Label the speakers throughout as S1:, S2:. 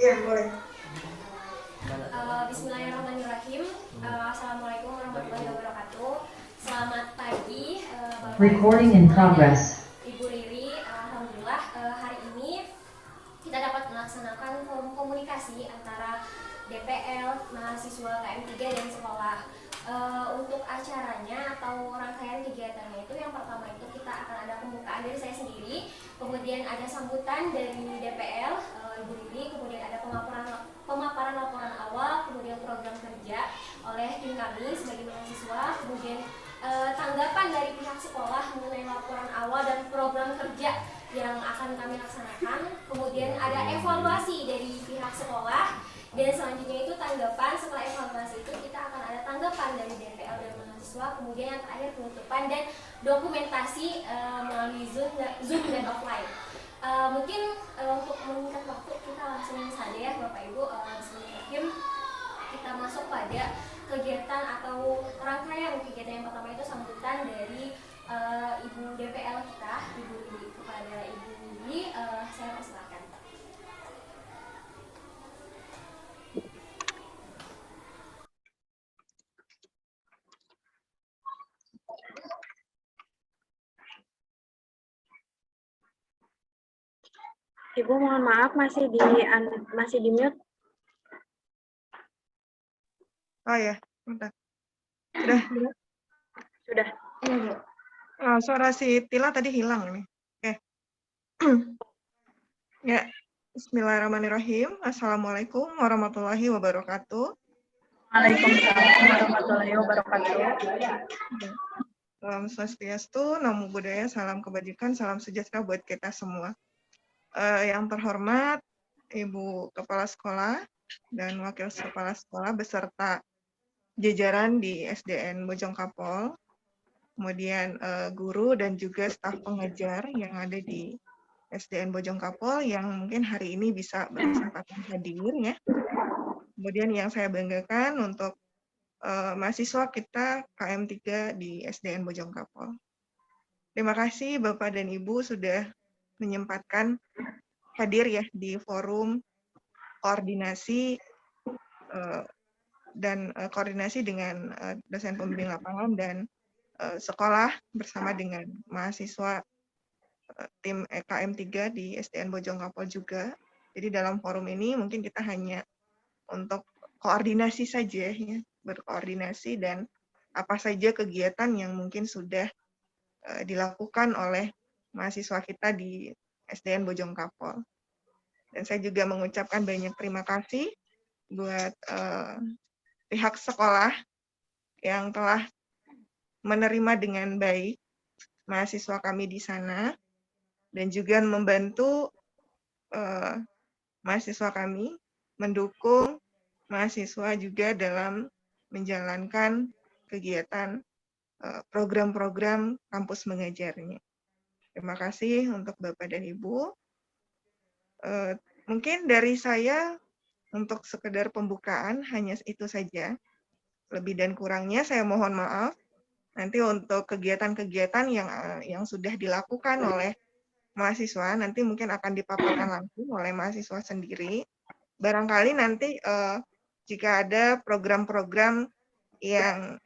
S1: Iya, boleh.
S2: Bismillahirrahmanirrahim. Assalamualaikum warahmatullahi wabarakatuh. Selamat pagi, Bapak
S3: Recording
S2: Ibu
S3: in
S2: semua dan
S3: progress.
S2: Ibu Riri. Alhamdulillah hari ini kita dapat melaksanakan forum komunikasi antara DPL, mahasiswa KM3 dan sekolah. Untuk acaranya atau rangkaian kegiatannya itu yang pertama itu kita akan ada pembukaan dari saya sendiri, kemudian ada sambutan dari DPL, Ibu Riri, kemudian ada pemaparan laporan awal, kemudian program kerja oleh tim kami sebagai mahasiswa, kemudian tanggapan dari pihak sekolah mengenai laporan awal dan program kerja yang akan kami laksanakan, kemudian ada evaluasi dari pihak sekolah, dan selanjutnya itu tanggapan. Setelah evaluasi itu kita akan ada tanggapan dari DPL dan mahasiswa, kemudian yang terakhir penutupan dan dokumentasi melalui Zoom dan offline. Mungkin untuk meningkat waktu kita langsung saja ya Bapak Ibu. Bismillahirrahmanirrahim, kita masuk pada kegiatan atau rangkaian kegiatan yang pertama itu sambutan dari Ibu DPL kita, Ibu Riri. Kepada Ibu Riri, saya persilakan.
S4: Ibu mohon maaf masih di mute.
S1: Oh ya, bentar. Sudah?
S4: Sudah.
S1: Suara si Tila tadi hilang nih. Oke. Ya, Bismillahirrahmanirrahim. Assalamualaikum warahmatullahi wabarakatuh.
S4: Waalaikumsalam warahmatullahi wabarakatuh.
S1: Salam Swastiastu, Namo Buddhaya, salam kebajikan, salam sejahtera buat kita semua. Yang terhormat Ibu Kepala Sekolah dan Wakil Kepala Sekolah beserta jajaran di SDN Bojongkapol, kemudian guru dan juga staf pengajar yang ada di SDN Bojongkapol yang mungkin hari ini bisa berkesempatan hadir ya. Kemudian yang saya banggakan untuk mahasiswa kita KM3 di SDN Bojongkapol. Terima kasih Bapak dan Ibu sudah menyempatkan hadir ya di forum koordinasi koordinasi dengan dosen pembimbing lapangan dan sekolah bersama dengan mahasiswa tim KM3 di SDN Bojongkapol juga. Jadi dalam forum ini mungkin kita hanya untuk koordinasi saja ya, berkoordinasi dan apa saja kegiatan yang mungkin sudah dilakukan oleh mahasiswa kita di SDN Bojongkapol. Dan saya juga mengucapkan banyak terima kasih buat pihak sekolah yang telah menerima dengan baik mahasiswa kami di sana dan juga membantu mahasiswa kami, mendukung mahasiswa juga dalam menjalankan kegiatan program-program kampus mengajarnya. Terima kasih untuk Bapak dan Ibu. Mungkin dari saya untuk sekedar pembukaan hanya itu saja. Lebih dan kurangnya saya mohon maaf. Nanti untuk kegiatan-kegiatan yang sudah dilakukan oleh mahasiswa, nanti mungkin akan dipaparkan langsung oleh mahasiswa sendiri. Barangkali nanti jika ada program-program yang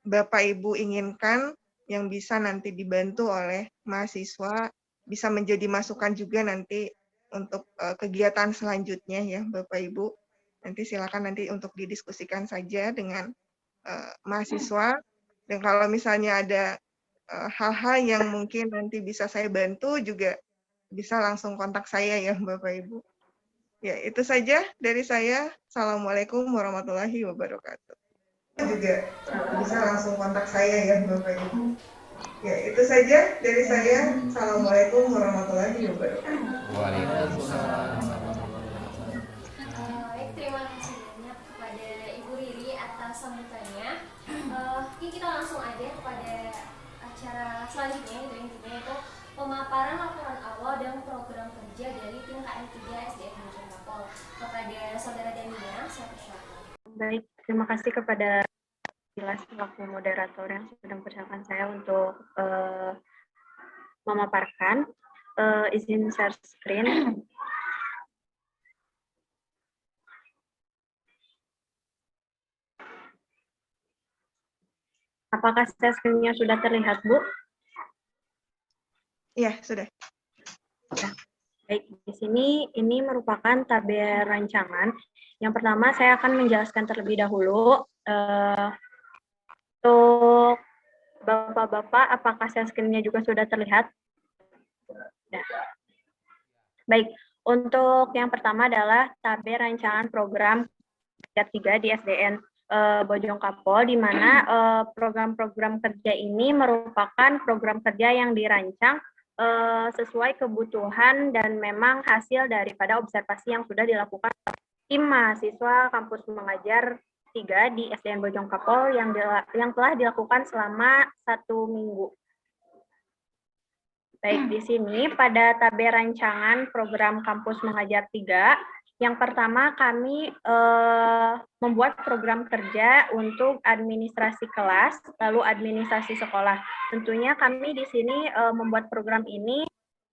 S1: Bapak Ibu inginkan yang bisa nanti dibantu oleh mahasiswa, bisa menjadi masukan juga nanti untuk kegiatan selanjutnya ya Bapak Ibu. Nanti silakan nanti untuk didiskusikan saja dengan mahasiswa. Dan kalau misalnya ada hal-hal yang mungkin nanti bisa saya bantu juga bisa langsung kontak saya ya Bapak Ibu. Ya, itu saja dari saya. Assalamualaikum warahmatullahi wabarakatuh. Juga bisa langsung kontak saya ya Bapak Ibu. Ya, itu saja dari saya. Assalamualaikum warahmatullahi wabarakatuh.
S5: Waalaikumsalam.
S2: Baik, terima kasih banyak kepada Ibu Riri atas sambutannya. Mungkin kita langsung aja kepada acara selanjutnya, yaitu pemaparan laporan awal dan program kerja dari tim KM3 SDN Bojongkapol. Kepada Saudara Dania, saya persilakan.
S4: Baik, terima kasih kepada jelas waktu moderator yang sudah mempersilakan saya untuk memaparkan. Izin share screen. Apakah share screen-nya sudah terlihat, Bu?
S1: Iya, sudah.
S4: Baik, di sini ini merupakan tabel rancangan. Yang pertama saya akan menjelaskan terlebih dahulu untuk Bapak-bapak, apakah share screen-nya juga sudah terlihat? Nah, baik, untuk yang pertama adalah tabel rancangan program 3 di SDN Bojongkapol, di mana program-program kerja ini merupakan program kerja yang dirancang sesuai kebutuhan dan memang hasil daripada observasi yang sudah dilakukan tim mahasiswa kampus mengajar 3 di SDN Bojongkapol yang telah dilakukan selama 1 minggu. Baik, di sini pada tabel rancangan program kampus mengajar 3, yang pertama kami membuat program kerja untuk administrasi kelas, lalu administrasi sekolah. Tentunya kami di sini membuat program ini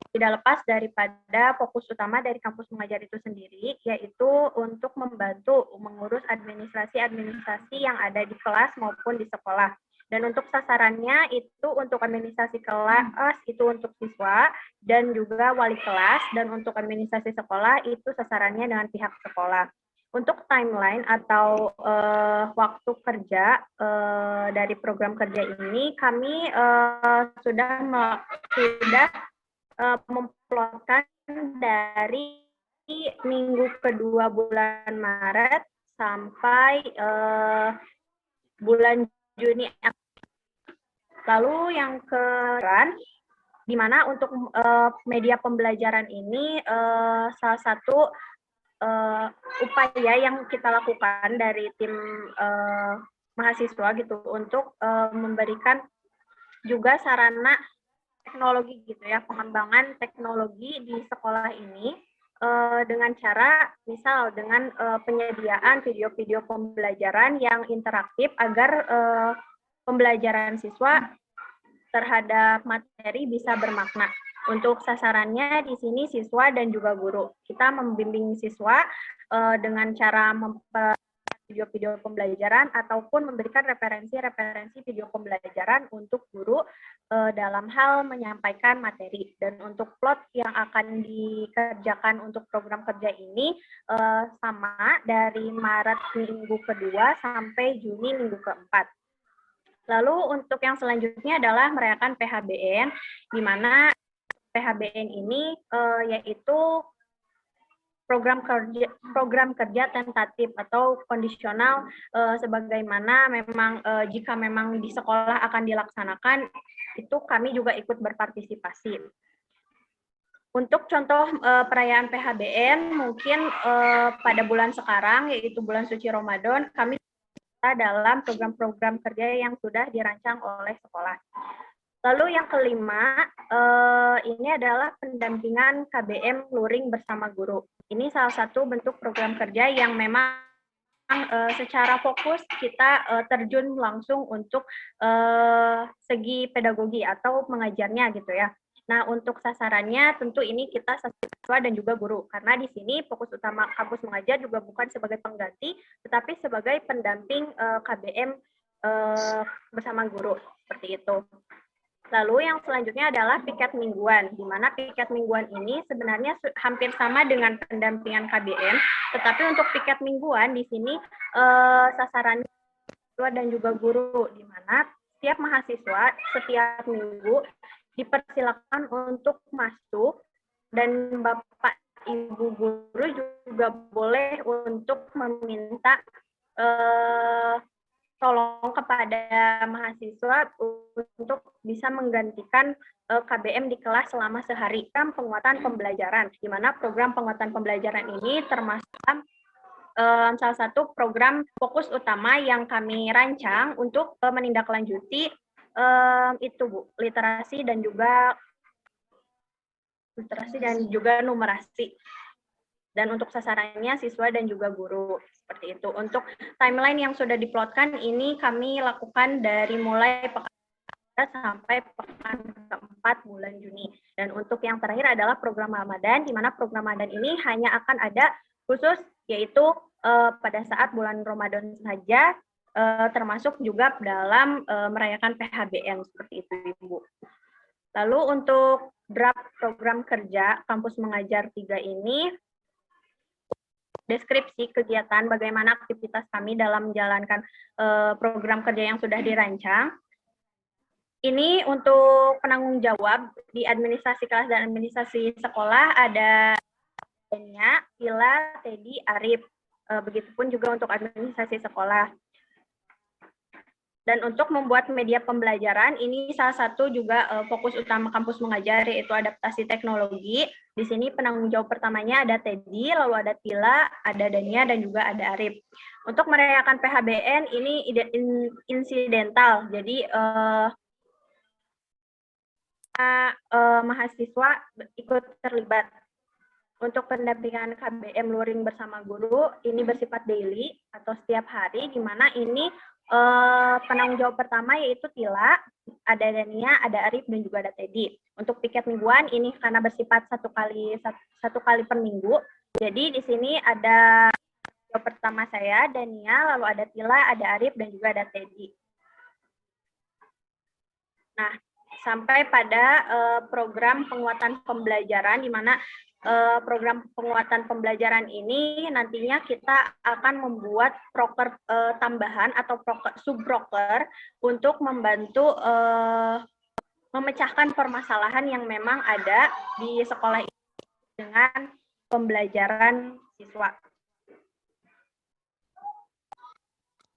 S4: tidak lepas daripada fokus utama dari kampus mengajar itu sendiri, yaitu untuk membantu mengurus administrasi-administrasi yang ada di kelas maupun di sekolah. Dan untuk sasarannya itu untuk administrasi kelas itu untuk siswa dan juga wali kelas, dan untuk administrasi sekolah itu sasarannya dengan pihak sekolah. Untuk timeline atau waktu kerja dari program kerja ini kami sudah memplotkan dari minggu kedua bulan Maret sampai bulan Juni. Lalu yang kedua, di mana untuk media pembelajaran ini salah satu upaya yang kita lakukan dari tim mahasiswa gitu untuk memberikan juga sarana teknologi gitu ya, pengembangan teknologi di sekolah ini dengan cara misal dengan penyediaan video-video pembelajaran yang interaktif agar pembelajaran siswa terhadap materi bisa bermakna. Untuk sasarannya di sini siswa dan juga guru. Kita membimbing siswa dengan cara video-video pembelajaran ataupun memberikan referensi-referensi video pembelajaran untuk guru dalam hal menyampaikan materi. Dan untuk plot yang akan dikerjakan untuk program kerja ini sama dari Maret minggu kedua sampai Juni minggu keempat. Lalu untuk yang selanjutnya adalah merayakan PHBN, di mana PHBN ini yaitu program kerja tentatif atau kondisional sebagaimana memang jika memang di sekolah akan dilaksanakan, itu kami juga ikut berpartisipasi. Untuk contoh perayaan PHBN mungkin pada bulan sekarang yaitu bulan suci Ramadan, kami dalam program-program kerja yang sudah dirancang oleh sekolah. Lalu yang kelima, ini adalah pendampingan KBM Luring bersama guru. Ini salah satu bentuk program kerja yang memang secara fokus kita terjun langsung untuk segi pedagogi atau mengajarnya gitu ya. Nah, untuk sasarannya tentu ini kita siswa dan juga guru, karena di sini fokus utama kampus mengajar juga bukan sebagai pengganti, tetapi sebagai pendamping KBM bersama guru, seperti itu. Lalu yang selanjutnya adalah piket mingguan, di mana piket mingguan ini sebenarnya hampir sama dengan pendampingan KBM, tetapi untuk piket mingguan di sini sasarannya siswa dan juga guru, di mana setiap mahasiswa setiap minggu dipersilakan untuk masuk dan Bapak Ibu guru juga boleh untuk meminta tolong kepada mahasiswa untuk bisa menggantikan KBM di kelas selama sehari. Penguatan pembelajaran, di mana program penguatan pembelajaran ini termasuk salah satu program fokus utama yang kami rancang untuk menindaklanjuti itu Bu, literasi dan juga numerasi. Dan untuk sasarannya siswa dan juga guru, seperti itu. Untuk timeline yang sudah diplotkan ini kami lakukan dari mulai pekan sampai pekan keempat bulan Juni. Dan untuk yang terakhir adalah program Ramadan, di mana program Ramadan ini hanya akan ada khusus yaitu pada saat bulan Ramadan saja termasuk juga dalam merayakan PHBN seperti itu, Ibu. Lalu untuk draft program kerja Kampus Mengajar 3 ini, deskripsi kegiatan bagaimana aktivitas kami dalam menjalankan program kerja yang sudah dirancang. Ini untuk penanggung jawab di administrasi kelas dan administrasi sekolah ada Denia, Ila, Teddy, Arif. Begitupun juga untuk administrasi sekolah. Dan untuk membuat media pembelajaran, ini salah satu juga fokus utama Kampus Mengajar, yaitu adaptasi teknologi. Di sini penanggung jawab pertamanya ada Teddy, lalu ada Tila, ada Dania, dan juga ada Arif. Untuk merayakan PHBN, ini insidental, jadi mahasiswa ikut terlibat. Untuk pendampingan KBM Luring bersama guru, ini bersifat daily atau setiap hari, di mana ini penanggung jawab pertama yaitu Tila, ada Dania, ada Arif, dan juga ada Teddy. Untuk piket mingguan ini karena bersifat satu kali per minggu. Jadi di sini ada jawab pertama saya, Dania, lalu ada Tila, ada Arif, dan juga ada Teddy. Nah, sampai pada program penguatan pembelajaran, di mana program penguatan pembelajaran ini nantinya kita akan membuat proker tambahan atau sub-proker untuk membantu memecahkan permasalahan yang memang ada di sekolah ini dengan pembelajaran siswa.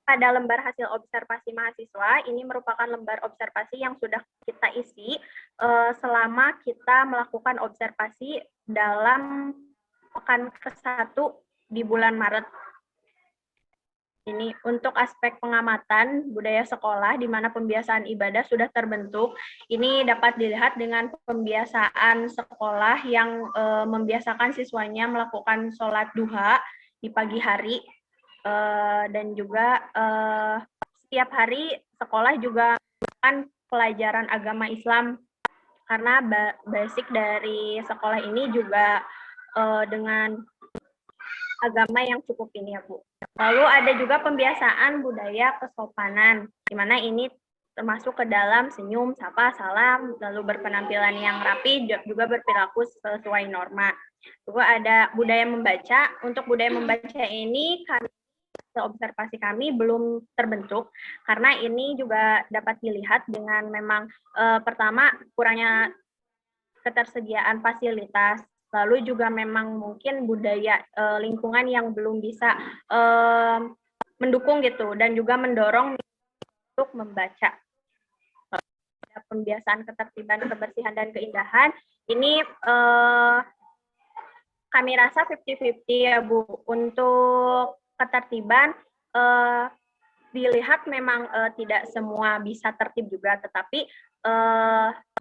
S4: Pada lembar hasil observasi mahasiswa, ini merupakan lembar observasi yang sudah kita isi selama kita melakukan observasi dalam pekan ke-1 di bulan Maret. Ini untuk aspek pengamatan budaya sekolah, di mana pembiasaan ibadah sudah terbentuk. Ini dapat dilihat dengan pembiasaan sekolah yang membiasakan siswanya melakukan sholat duha di pagi hari. Dan juga setiap hari sekolah juga melakukan pelajaran agama Islam, karena basic dari sekolah ini juga dengan agama yang cukup ini ya Bu. Lalu ada juga pembiasaan budaya kesopanan, di mana ini termasuk ke dalam senyum, sapa, salam, lalu berpenampilan yang rapi, juga berperilaku sesuai norma. Juga ada budaya membaca. Untuk budaya membaca ini observasi kami belum terbentuk, karena ini juga dapat dilihat dengan memang pertama kurangnya ketersediaan fasilitas, lalu juga memang mungkin budaya lingkungan yang belum bisa mendukung gitu, dan juga mendorong untuk membaca. Pembiasaan ketertiban, kebersihan, dan keindahan, ini kami rasa 50-50 ya Bu. Untuk ketertiban dilihat memang tidak semua bisa tertib juga, tetapi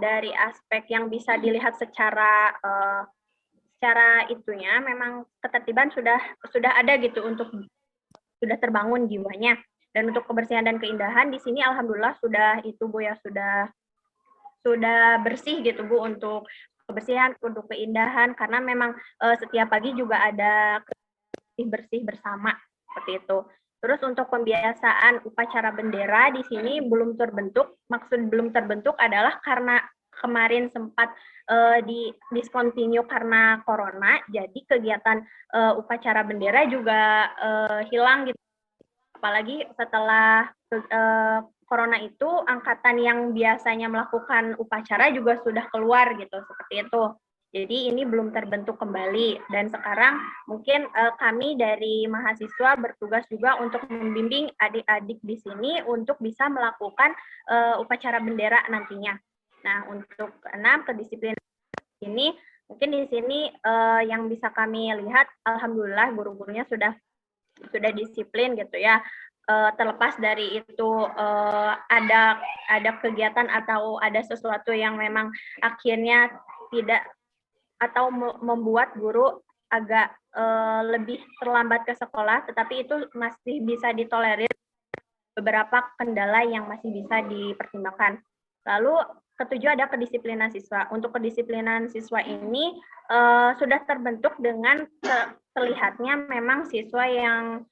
S4: dari aspek yang bisa dilihat secara itunya memang ketertiban sudah ada gitu, untuk sudah terbangun jiwanya. Dan untuk kebersihan dan keindahan di sini alhamdulillah sudah itu Bu ya, sudah bersih gitu Bu untuk kebersihan, untuk keindahan, karena memang setiap pagi juga ada bersih bersama seperti itu. Terus untuk pembiasaan upacara bendera di sini belum terbentuk. Maksud belum terbentuk adalah karena kemarin sempat discontinue karena corona, jadi kegiatan upacara bendera juga hilang gitu. Apalagi setelah corona itu, angkatan yang biasanya melakukan upacara juga sudah keluar gitu, seperti itu. Jadi ini belum terbentuk kembali, dan sekarang mungkin kami dari mahasiswa bertugas juga untuk membimbing adik-adik di sini untuk bisa melakukan upacara bendera nantinya. Nah, untuk 6 kedisiplinan ini, mungkin di sini yang bisa kami lihat, alhamdulillah guru-gurunya sudah disiplin gitu ya. Terlepas dari itu ada kegiatan atau ada sesuatu yang memang akhirnya tidak atau membuat guru agak lebih terlambat ke sekolah, tetapi itu masih bisa ditolerir, beberapa kendala yang masih bisa dipertimbangkan. Lalu ketujuh ada kedisiplinan siswa. Untuk kedisiplinan siswa ini sudah terbentuk dengan terlihatnya memang siswa yang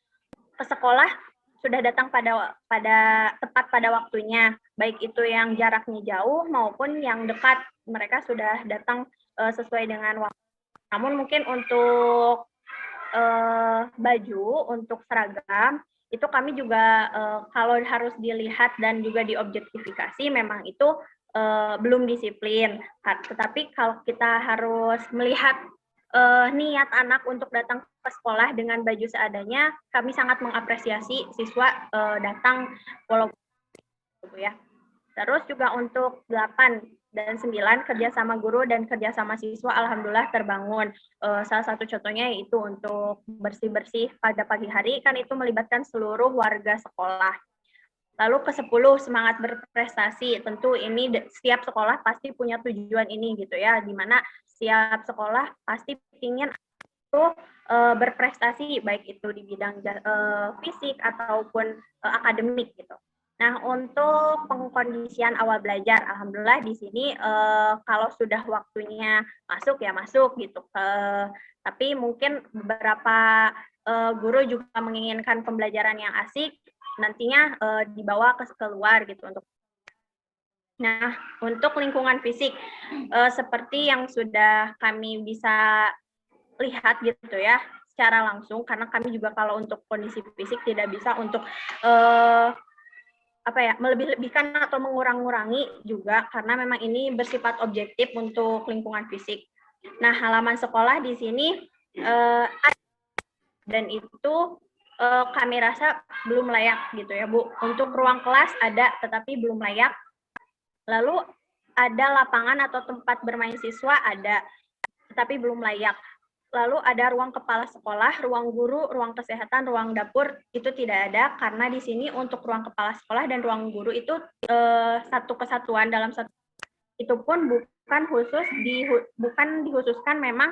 S4: ke sekolah sudah datang tepat pada waktunya, baik itu yang jaraknya jauh maupun yang dekat, mereka sudah datang sesuai dengan waktu. Namun mungkin untuk baju, untuk seragam, itu kami juga kalau harus dilihat dan juga diobjektifikasi, memang itu belum disiplin. Tetapi kalau kita harus melihat niat anak untuk datang ke sekolah dengan baju seadanya, kami sangat mengapresiasi siswa datang walaupun ya. Terus juga untuk 8 dan 9 kerjasama guru dan kerjasama siswa alhamdulillah terbangun. Salah satu contohnya yaitu untuk bersih-bersih pada pagi hari, kan itu melibatkan seluruh warga sekolah. Lalu ke-10 semangat berprestasi. Tentu ini setiap sekolah pasti punya tujuan ini gitu ya, di mana setiap sekolah pasti ingin itu berprestasi baik itu di bidang fisik ataupun akademik gitu. Nah, untuk pengkondisian awal belajar, alhamdulillah di sini kalau sudah waktunya masuk ya masuk gitu. Tapi mungkin beberapa guru juga menginginkan pembelajaran yang asik, nantinya dibawa ke keluar gitu untuk. Nah, untuk lingkungan fisik seperti yang sudah kami bisa lihat gitu ya secara langsung, karena kami juga kalau untuk kondisi fisik tidak bisa untuk melebih-lebihkan atau mengurang-ngurangi juga, karena memang ini bersifat objektif untuk lingkungan fisik. Nah, halaman sekolah di sini dan itu kami rasa belum layak gitu ya Bu. Untuk ruang kelas ada tetapi belum layak. Lalu ada lapangan atau tempat bermain siswa ada tetapi belum layak. Lalu ada ruang kepala sekolah, ruang guru, ruang kesehatan, ruang dapur itu tidak ada, karena di sini untuk ruang kepala sekolah dan ruang guru itu satu kesatuan dalam satu. Itu pun bukan dikhususkan memang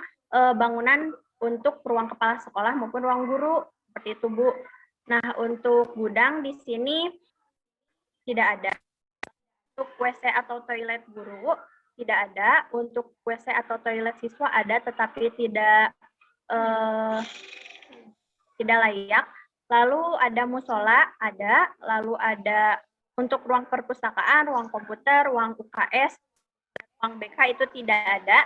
S4: bangunan untuk ruang kepala sekolah maupun ruang guru seperti itu Bu. Nah, untuk gudang di sini tidak ada. Untuk WC atau toilet guru tidak ada, untuk WC atau toilet siswa ada tetapi tidak layak. Lalu ada musola ada, lalu ada untuk ruang perpustakaan, ruang komputer, ruang UKS, ruang BK itu tidak ada.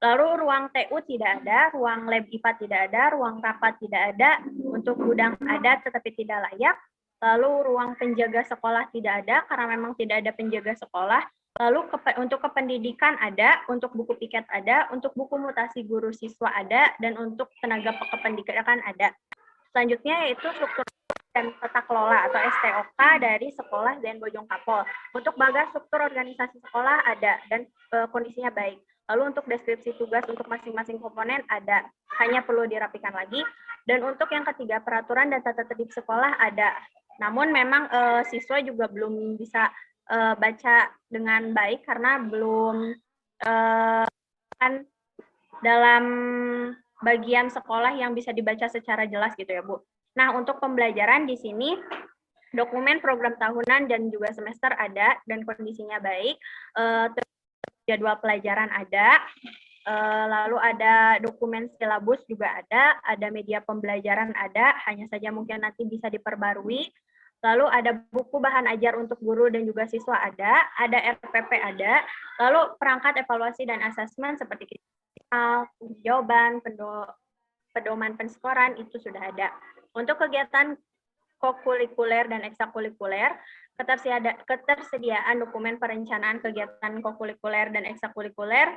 S4: Lalu ruang TU tidak ada, ruang lab IPA tidak ada, ruang rapat tidak ada, untuk gudang ada tetapi tidak layak. Lalu ruang penjaga sekolah tidak ada karena memang tidak ada penjaga sekolah. Lalu untuk kependidikan ada, untuk buku piket ada, untuk buku mutasi guru siswa ada, dan untuk tenaga kependidikan ada. Selanjutnya yaitu struktur dan tata kelola atau STOK dari sekolah dan Bojong Kapol. Untuk bagas struktur organisasi sekolah ada dan kondisinya baik. Lalu untuk deskripsi tugas untuk masing-masing komponen ada, hanya perlu dirapikan lagi. Dan untuk yang ketiga, peraturan dan tata tertib sekolah ada. Namun memang siswa juga belum bisa baca dengan baik karena belum kan dalam bagian sekolah yang bisa dibaca secara jelas gitu ya Bu. Nah, untuk pembelajaran di sini dokumen program tahunan dan juga semester ada dan kondisinya baik. Jadwal pelajaran ada. Lalu ada dokumen silabus juga ada media pembelajaran ada, hanya saja mungkin nanti bisa diperbarui. Lalu ada buku bahan ajar untuk guru dan juga siswa ada RPP ada, lalu perangkat evaluasi dan asesmen seperti jawaban, pedoman penskoran itu sudah ada. Untuk kegiatan kokurikuler dan ekstrakurikuler, ketersediaan dokumen perencanaan kegiatan kokurikuler dan ekstrakurikuler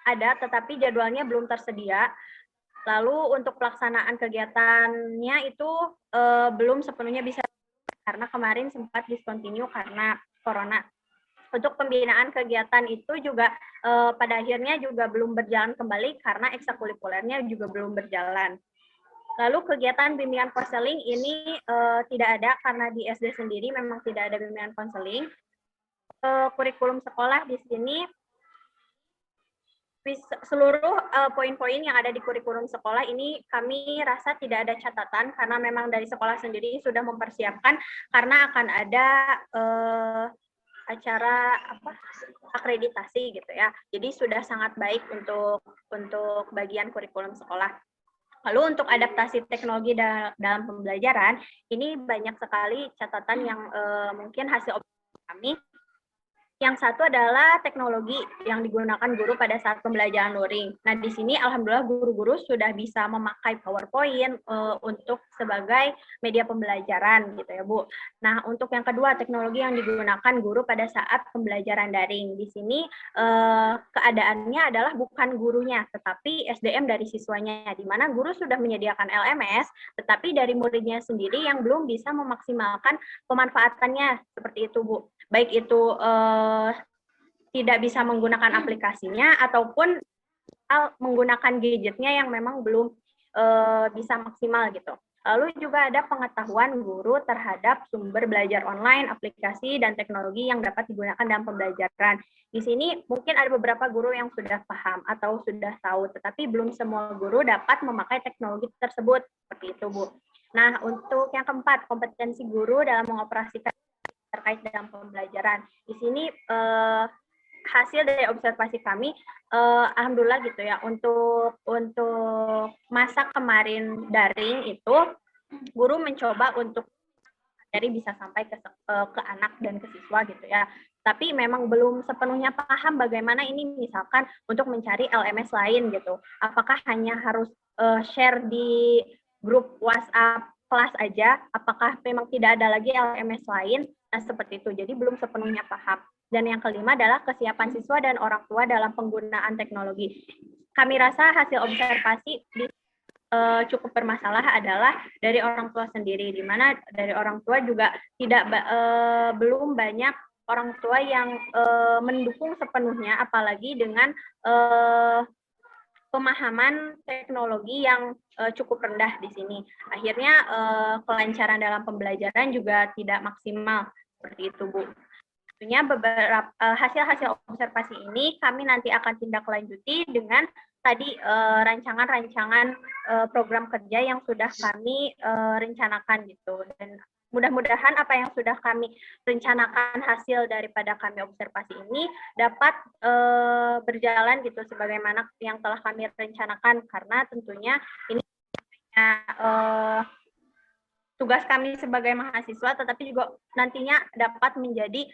S4: ada, tetapi jadwalnya belum tersedia. Lalu untuk pelaksanaan kegiatannya itu belum sepenuhnya bisa karena kemarin sempat discontinue karena corona. Untuk pembinaan kegiatan itu juga pada akhirnya juga belum berjalan kembali karena ekstrakurikulernya juga belum berjalan. Lalu kegiatan bimbingan konseling ini tidak ada karena di SD sendiri memang tidak ada bimbingan konseling. Kurikulum sekolah di sini seluruh poin-poin yang ada di kurikulum sekolah ini kami rasa tidak ada catatan karena memang dari sekolah sendiri sudah mempersiapkan karena akan ada acara akreditasi gitu ya. Jadi sudah sangat baik untuk bagian kurikulum sekolah. Lalu untuk adaptasi teknologi dalam pembelajaran, ini banyak sekali catatan yang mungkin hasil observasi kami. Yang satu adalah teknologi yang digunakan guru pada saat pembelajaran luring. Nah, di sini alhamdulillah guru-guru sudah bisa memakai PowerPoint untuk sebagai media pembelajaran gitu ya, Bu. Nah, untuk yang kedua, teknologi yang digunakan guru pada saat pembelajaran daring. Di sini keadaannya adalah bukan gurunya, tetapi SDM dari siswanya, di mana guru sudah menyediakan LMS, tetapi dari muridnya sendiri yang belum bisa memaksimalkan pemanfaatannya, seperti itu, Bu. Baik itu tidak bisa menggunakan aplikasinya ataupun menggunakan gadgetnya yang memang belum bisa maksimal gitu. Lalu juga ada pengetahuan guru terhadap sumber belajar online, aplikasi, dan teknologi yang dapat digunakan dalam pembelajaran. Di sini mungkin ada beberapa guru yang sudah paham atau sudah tahu, tetapi belum semua guru dapat memakai teknologi tersebut. Seperti itu, Bu. Nah, untuk yang keempat, kompetensi guru dalam mengoperasikan terkait dengan pembelajaran. Di sini hasil dari observasi kami, alhamdulillah gitu ya, untuk masa kemarin daring itu, guru mencoba untuk dari bisa sampai ke anak dan ke siswa gitu ya. Tapi memang belum sepenuhnya paham bagaimana ini misalkan untuk mencari LMS lain gitu. Apakah hanya harus share di grup WhatsApp kelas aja? Apakah memang tidak ada lagi LMS lain? Nah, seperti itu. Jadi belum sepenuhnya paham. Dan yang kelima adalah kesiapan siswa dan orang tua dalam penggunaan teknologi. Kami rasa hasil observasi cukup bermasalah adalah dari orang tua sendiri, di mana dari orang tua juga belum banyak orang tua yang mendukung sepenuhnya, apalagi dengan pemahaman teknologi yang cukup rendah di sini. Akhirnya kelancaran dalam pembelajaran juga tidak maksimal, seperti itu, Bu. Tentunya beberapa hasil-hasil observasi ini kami nanti akan tindak lanjuti dengan tadi rancangan-rancangan program kerja yang sudah kami rencanakan gitu. Dan mudah-mudahan apa yang sudah kami rencanakan hasil daripada kami observasi ini dapat berjalan gitu sebagaimana yang telah kami rencanakan, karena tentunya ini tugas kami sebagai mahasiswa, tetapi juga nantinya dapat menjadi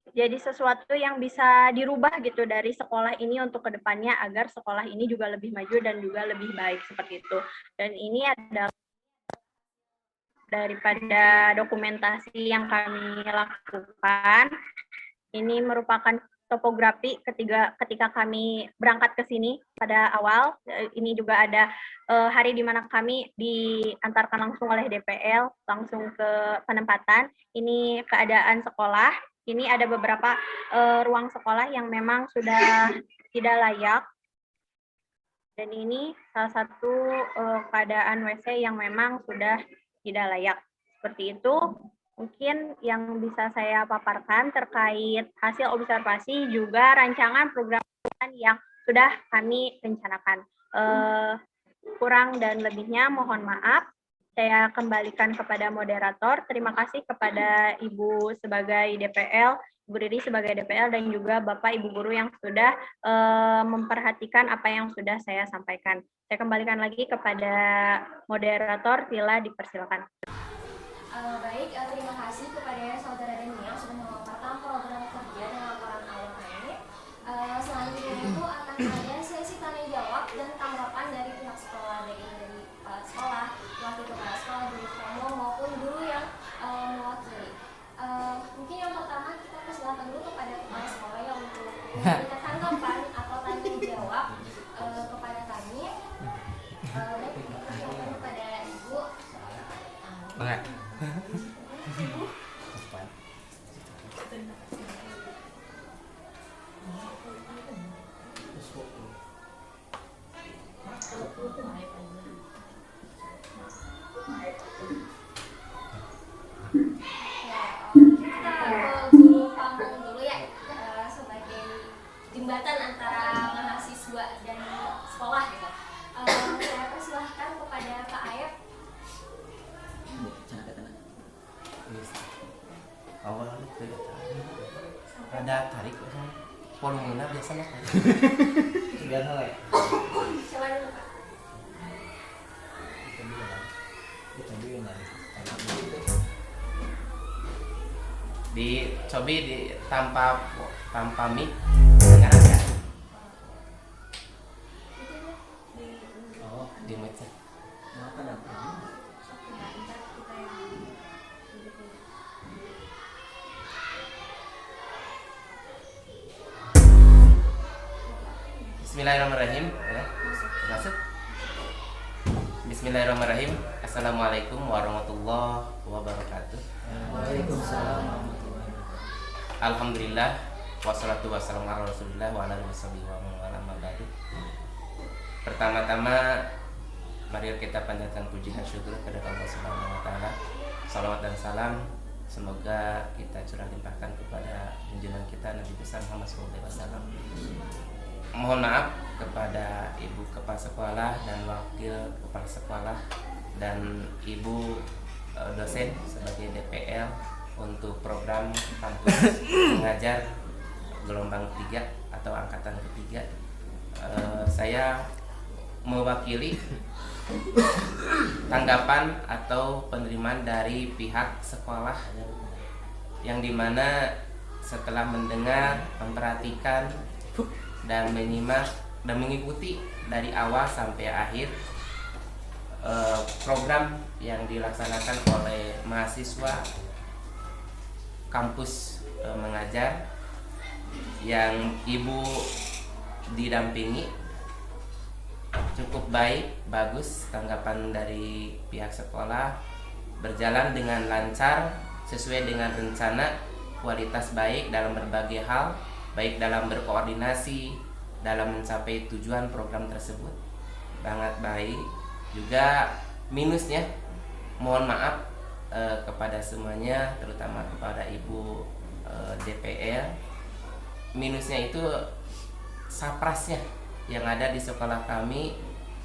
S4: jadi sesuatu yang bisa dirubah gitu dari sekolah ini untuk kedepannya, agar sekolah ini juga lebih maju dan juga lebih baik, seperti itu. Dan ini adalah daripada dokumentasi yang kami lakukan. Ini merupakan topografi ketika kami berangkat ke sini pada awal. Ini juga ada hari di mana kami diantarkan langsung oleh DPL langsung ke penempatan. Ini keadaan sekolah. Ini ada beberapa ruang sekolah yang memang sudah tidak layak. Dan ini salah satu keadaan WC yang memang sudah tidak layak. Seperti itu. Mungkin yang bisa saya paparkan terkait hasil observasi juga rancangan program yang sudah kami rencanakan. Kurang dan lebihnya mohon maaf. Saya kembalikan kepada moderator. Terima kasih kepada Ibu sebagai DPL, Ibu Riri sebagai DPL, dan juga Bapak Ibu Guru yang sudah memperhatikan apa yang sudah saya sampaikan. Saya kembalikan lagi kepada moderator. Tila, dipersilakan.
S2: Baik, terima kasih kepada Saudara Deni yang sudah memaparkan program kerja dan laporan awal ini. Selanjutnya itu akan ada sesi tanya jawab dan tanggapan dari pihak sekolah, baik dari kepala sekolah, wakil kepala sekolah, guru promo maupun guru yang mewakili. Mungkin yang pertama kita persilakan dulu kepada kepala sekolah yang untuk memberikan tanggapan atau tanya jawab kepada kami. Baik, persilakan kepada Ibu.
S5: Baik.
S2: Guru pamong dulu ya, sebagai jembatan antara mahasiswa dan sekolah gitu. Saya persilahkan kepada Kak Ayep.
S5: Awalnya ada tarik volumenya biasa mas. biasa lah.
S2: Coba dulu Pak.
S3: Dicobi di tanpa mic dengar nggak? Di mic sih. Bismillahirrahmanirrahim. Ya, masuk. Bismillahirrahmanirrahim. Assalamualaikum warahmatullahi wabarakatuh.
S5: Waalaikumsalam.
S3: Alhamdulillah wassalatu wassalamu ala Rasulillah wa ala alihi wasallam. Pertama-tama mari kita panjatkan puji dan syukur kepada Allah Subhanahu wa taala. Salawat dan salam semoga kita curah limpahkan kepada junjungan kita Nabi besar Muhammad SAW. Mohon maaf kepada Ibu Kepala Sekolah dan Wakil Kepala Sekolah dan Ibu dosen sebagai DPL untuk program kampus mengajar gelombang 3 atau angkatan ketiga. Saya mewakili tanggapan atau penerimaan dari pihak sekolah yang dimana setelah mendengar, memperhatikan dan menyimak dan mengikuti dari awal sampai akhir program yang dilaksanakan oleh mahasiswa kampus mengajar yang Ibu didampingi cukup baik, bagus tanggapan dari pihak sekolah, berjalan dengan lancar sesuai dengan rencana, kualitas baik dalam berbagai hal, baik dalam berkoordinasi dalam mencapai tujuan program tersebut sangat baik. Juga minusnya mohon maaf kepada semuanya, terutama kepada Ibu DPL, minusnya itu saprasnya yang ada di sekolah kami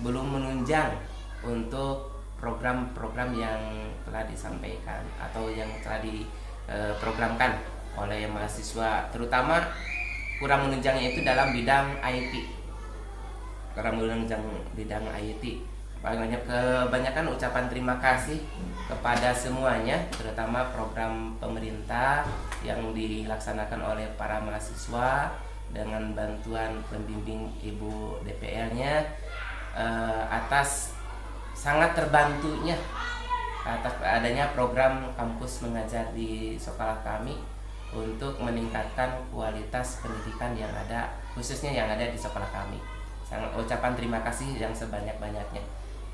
S3: belum menunjang untuk program-program yang telah disampaikan atau yang telah diprogramkan oleh mahasiswa, terutama kurang menunjangnya itu dalam bidang IT. Kurang menunjang bidang IT. Kebanyakan ucapan terima kasih kepada semuanya, terutama program pemerintah yang dilaksanakan oleh para mahasiswa dengan bantuan pembimbing Ibu DPL-nya, atas sangat terbantunya atas adanya program kampus mengajar di sekolah kami untuk meningkatkan kualitas pendidikan yang ada, khususnya yang ada di sekolah kami. Ucapan terima kasih yang sebanyak-banyaknya.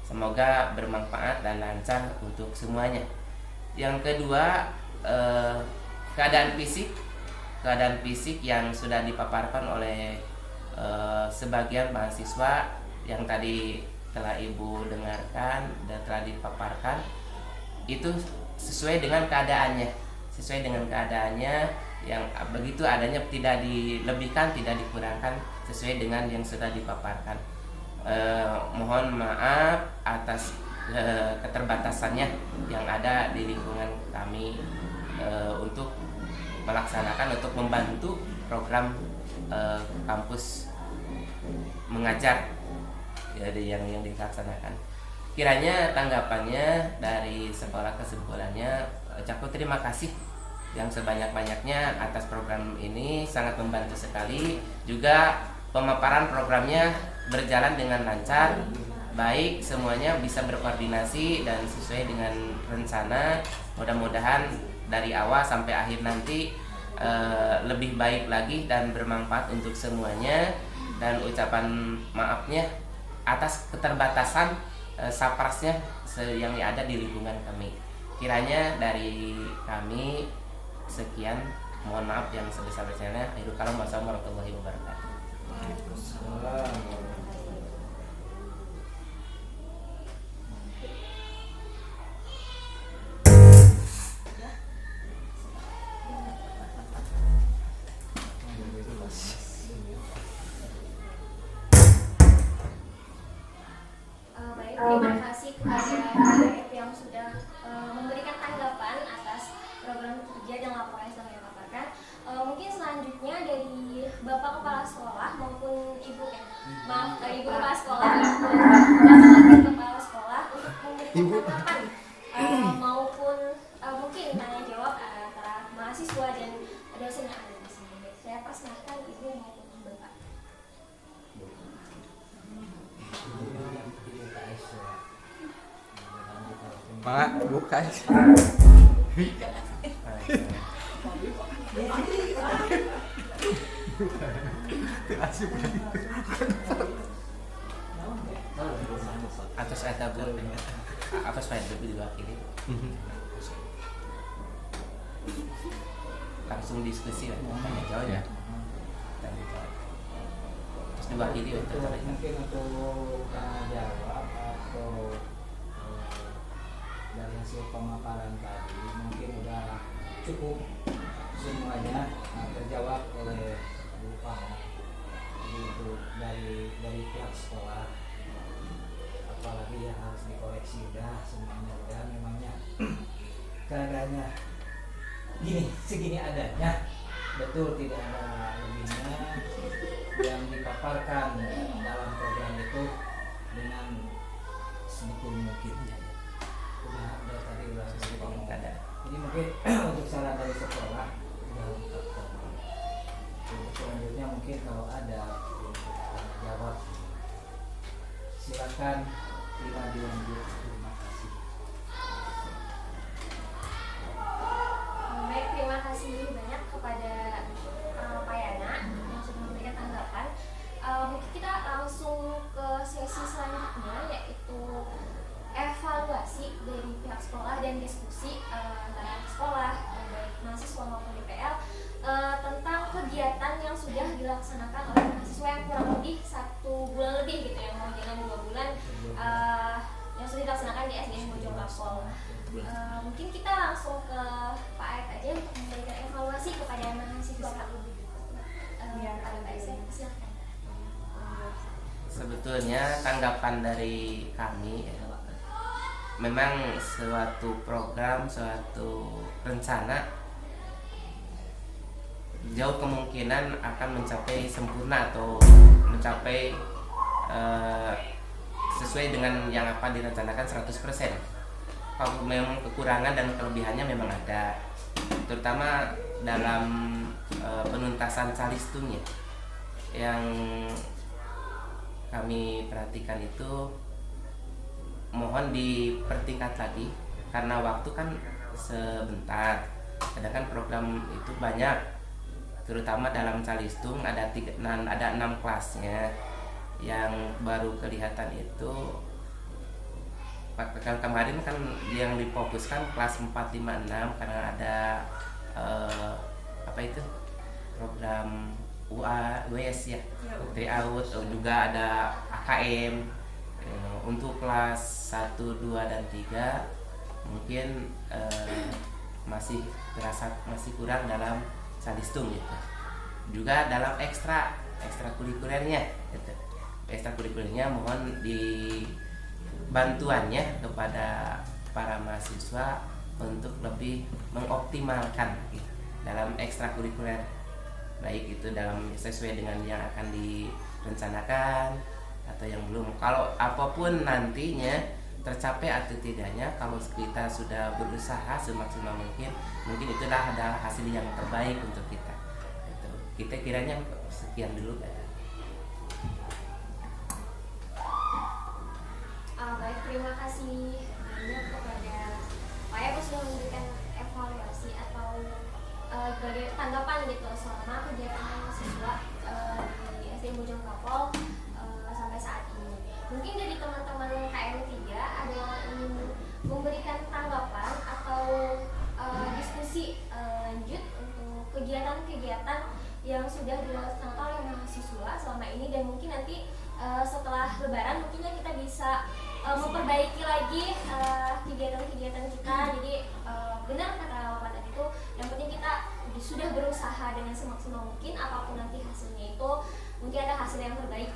S3: Semoga bermanfaat dan lancar untuk semuanya. Yang kedua, keadaan fisik yang sudah dipaparkan oleh sebagian mahasiswa yang tadi telah Ibu dengarkan dan telah dipaparkan, itu sesuai dengan keadaannya, yang begitu adanya, tidak dilebihkan, tidak dikurangkan, sesuai dengan yang sudah dipaparkan. Mohon maaf atas keterbatasannya yang ada di lingkungan kami untuk melaksanakan, untuk membantu program kampus mengajar yang dilaksanakan. Kiranya tanggapannya dari sekolah, kesimpulannya ucapku terima kasih yang sebanyak-banyaknya atas program ini, sangat membantu sekali. Juga pemaparan programnya berjalan dengan lancar, baik, semuanya bisa berkoordinasi dan sesuai dengan rencana. Mudah-mudahan dari awal sampai akhir nanti lebih baik lagi dan bermanfaat untuk semuanya. Dan ucapan maafnya atas keterbatasan saprasnya yang ada di lingkungan kami. Kiranya dari kami sekian, mohon maaf yang sebesar-besarnya. Akhirul kalam, wassalamu warahmatullahi wabarakatuh.
S2: Baik, terima kasih kepada DPL yang sudah memberikan tanggapan atas program kerja dan laporan yang telah dipaparkan. Mungkin selanjutnya dari Bapak Kepala Sekolah maupun Ibu maaf Ibu Kepala Sekolah, Wakil Kepala Sekolah untuk memberikan tanggapan maupun mungkin tanya jawab antara mahasiswa dan dosen yang ada di sini. Saya persilahkan Ibu maupun Bapak.
S5: Mak, buka.
S3: Atas ada apa supaya lebih diwakili. Langsung diskusi tanya jawab ya. Tanya jawab. Terus diwakili itu
S6: mungkin untuk jawab atau dari hasil pemaparan tadi mungkin udah cukup semuanya terjawab oleh Bu Pang. Itu dari pihak sekolah, apalagi yang harus dikoreksi udah semuanya udah, memangnya keadaannya segini adanya, betul tidak ada lebihnya yang dipaparkan dalam program itu dengan sedikit mungkin udah tadi udah ngomong.
S3: ada.
S6: Jadi mungkin untuk saran dari sekolah udah lengkap. Untuk selanjutnya mungkin kalau ada untuk jawab silakan kita dilanjut. Terima kasih.
S2: Baik, terima kasih banyak kepada Pak Yana yang sudah memberikan tanggapan. Mungkin kita langsung ke sesi selanjutnya, yaitu evaluasi dari pihak sekolah dan diskusi antara sekolah, baik mahasiswa maupun DPL tentang kegiatan yang sudah dilaksanakan oleh mahasiswa yang kurang lebih 1 bulan lebih gitu ya, mau jalan 2 bulan yang sudah dilaksanakan di SDN Bojongkapol. Mungkin kita langsung ke Pak Aek aja untuk memberikan evaluasi kepada mahasiswa. Pada Pak Aek, silakan.
S3: Sebetulnya tanggapan dari kami memang suatu program, suatu rencana jauh kemungkinan akan mencapai sempurna atau mencapai sesuai dengan yang apa direncanakan 100%. Kalau memang kekurangan dan kelebihannya memang ada, terutama dalam penuntasan calistung ya, yang kami perhatikan itu mohon dipertingkat lagi karena waktu kan sebentar, sedangkan program itu banyak, terutama dalam calistung ada 6 kelasnya yang baru kelihatan itu. Kemarin kan yang difokuskan kelas 4, 5, 6 karena ada program UAS ya, Triaut, juga ada AKM. Untuk kelas 1, 2, dan 3 mungkin masih terasa masih kurang dalam calistung gitu. Juga dalam ekstrakurikulernya gitu. Ekstrakurikulernya mohon bantuannya kepada para mahasiswa untuk lebih mengoptimalkan gitu, dalam ekstrakurikuler, baik itu dalam sesuai dengan yang akan direncanakan atau yang belum. Kalau apapun nantinya tercapai atau tidaknya, kalau kita sudah berusaha semaksimal mungkin itulah ada hasil yang terbaik untuk kita. Kita kiranya sekian dulu.
S2: Baik, terima kasih banyak kepada Pak yang sudah memberikan evaluasi atau sebagai tanggapan gitu selama kegiatan mahasiswa di SD Bojongkapol sampai saat ini. Mungkin dari teman-teman KM3 ada yang ingin memberikan tanggapan atau diskusi lanjut untuk kegiatan-kegiatan yang sudah dilaksanakan oleh mahasiswa selama ini, dan mungkin nanti setelah Lebaran mungkinnya kita bisa memperbaiki lagi kegiatan-kegiatan kita. Jadi benar kata Bapak tadi itu, yang penting kita sudah berusaha dengan semaksimal mungkin, apapun nanti hasilnya itu mungkin ada hasil yang terbaik.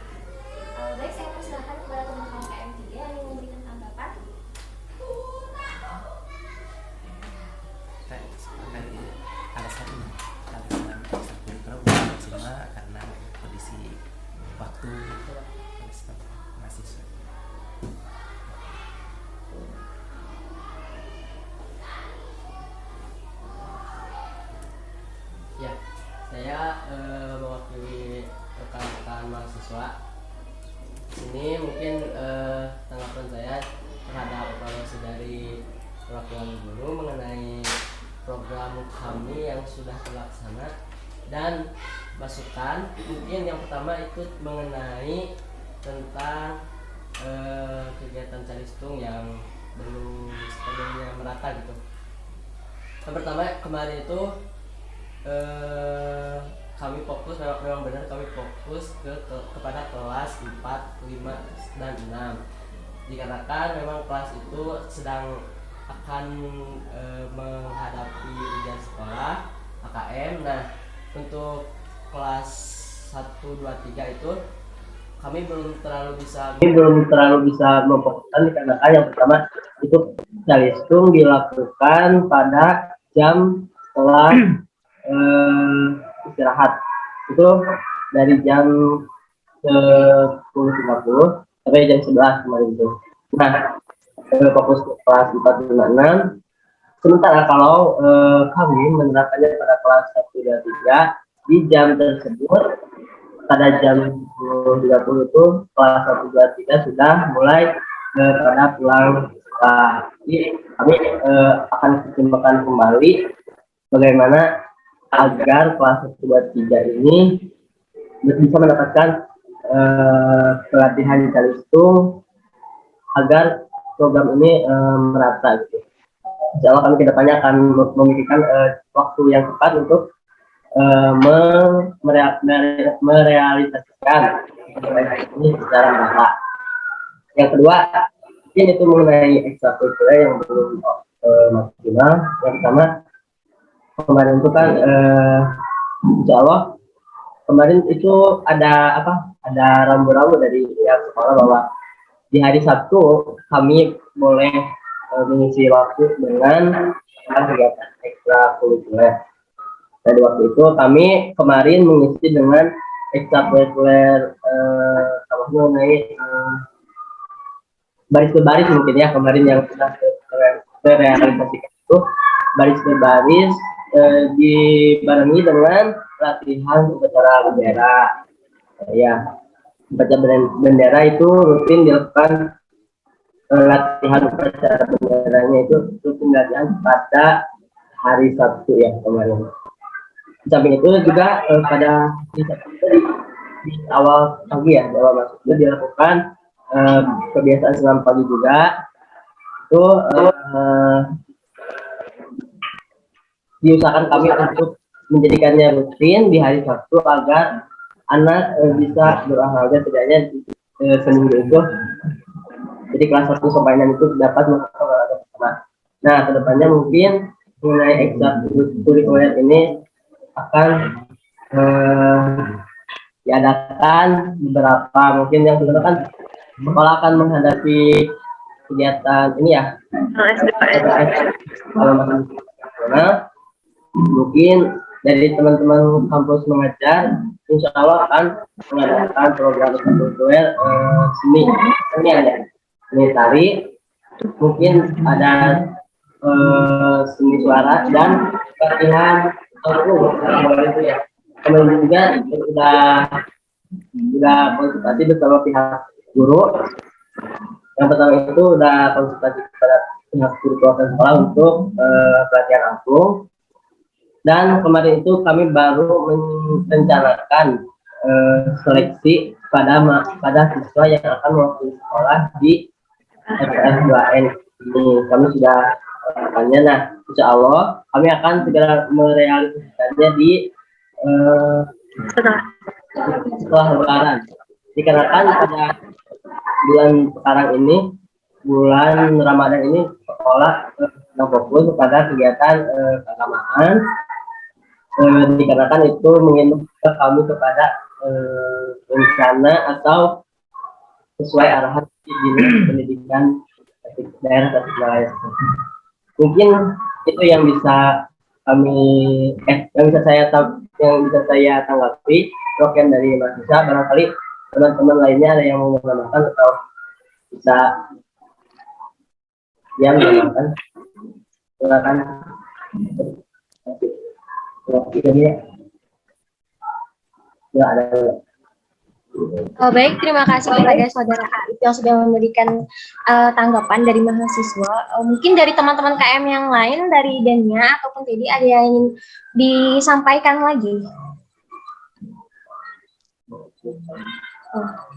S2: Baik, saya persilakan kepada teman-teman KM3 yang ingin memberikan tanggapan.
S3: Alasan ekstrakurikuler maksimal karena kondisi waktu
S7: mungkin tanggapan saya terhadap evaluasi dari perwakilan guru mengenai program kami yang sudah terlaksana dan masukan. Mungkin yang pertama itu mengenai tentang kegiatan calistung yang belum sepenuhnya merata gitu. Yang pertama kemarin itu kami fokus, memang benar kami fokus kepada kelas 4, 5, dan 6 dikarenakan memang kelas itu sedang akan menghadapi ujian sekolah AKM. Nah, untuk kelas 1, 2, 3 itu kami belum terlalu bisa memfokuskan dikarenakan yang pertama itu calistung dilakukan pada jam setelah istirahat, itu dari jam 10.30 sampai jam 11 kemarin itu. Nah, fokus ke kelas 4, 5, 6. Sementara kalau kami menerapkannya pada kelas 1, 2, 3 di jam tersebut pada jam 10.30 itu kelas 1, 2, 3 sudah mulai pada pulang sekolah. Jadi kami akan pertimbangkan kembali bagaimana agar kelas 1, 2, 3 ini bisa mendapatkan pelatihan calistung agar program ini merata gitu. Insya Allah kami kedepannya akan memikirkan waktu yang tepat untuk merealisasikan ini secara merata. Yang kedua, mungkin itu mengenai ekstrakurikuler yang belum maksimal. Yang pertama, kemarin itu kan insya Allah kemarin itu ada rambu-rambu dari pihak sekolah bahwa di hari Sabtu kami boleh mengisi waktu dengan kegiatan ekstrakurikuler. Dan waktu itu kami kemarin mengisi dengan ekstrakurikuler mengenai baris berbaris mungkin ya, kemarin yang sudah terrealisasikan itu baris berbaris dibarengi dengan latihan upacara bendera. Ya, upacara bendera itu rutin dilakukan, latihan upacara benderanya itu rutin latihan pada hari Sabtu ya kemarin. Di samping itu juga pada di awal pagi ya, di awal masuk itu dilakukan kebiasaan senam pagi juga. Itu diusahakan kami untuk menjadikannya rutin di hari Sabtu agar anak bisa berolahraga setidaknya seminggu itu. Jadi kelas 1 sampai 6 itu dapat melakukan olahraga bersama. Nah, kedepannya mungkin mengenai ekstrakurikuler ini akan diadakan beberapa, mungkin yang kedua kan sekolah akan menghadapi kegiatan ini ya, kalau masih nasional. Mungkin dari teman-teman kampus mengajar, insya Allah akan mengadakan program ekstrakurikuler seni ya, seni tari, mungkin ada seni suara dan latihan itu ya. Kemudian juga sudah konsultasi bersama pihak guru. Yang pertama itu sudah konsultasi kepada pihak guru kelas sekolah untuk pelatihan angklung. Dan kemarin itu kami baru merencanakan seleksi pada siswa yang akan mewakili sekolah di TPS 2N ini. Kami sudah tanya, nah insya Allah kami akan segera merealisasikannya di setelah Lebaran. Dikarenakan pada bulan sekarang ini, bulan Ramadan ini, sekolah fokus kepada kegiatan keagamaan. Dikarenakan itu mengingatkan kami kepada rencana atau sesuai arahan Dinas Pendidikan daerah Tasikmalaya. Mungkin itu yang bisa yang bisa saya tanggapi program dari Mas Isa. Barangkali teman-teman lainnya ada yang mau menambahkan atau bisa menambahkan. Silakan. Ini ya ada.
S2: Baik, terima kasih kepada Saudara Arif yang sudah memberikan tanggapan dari mahasiswa. Mungkin dari teman-teman KM yang lain, dari Dania ataupun Teddy, ada yang ingin disampaikan lagi?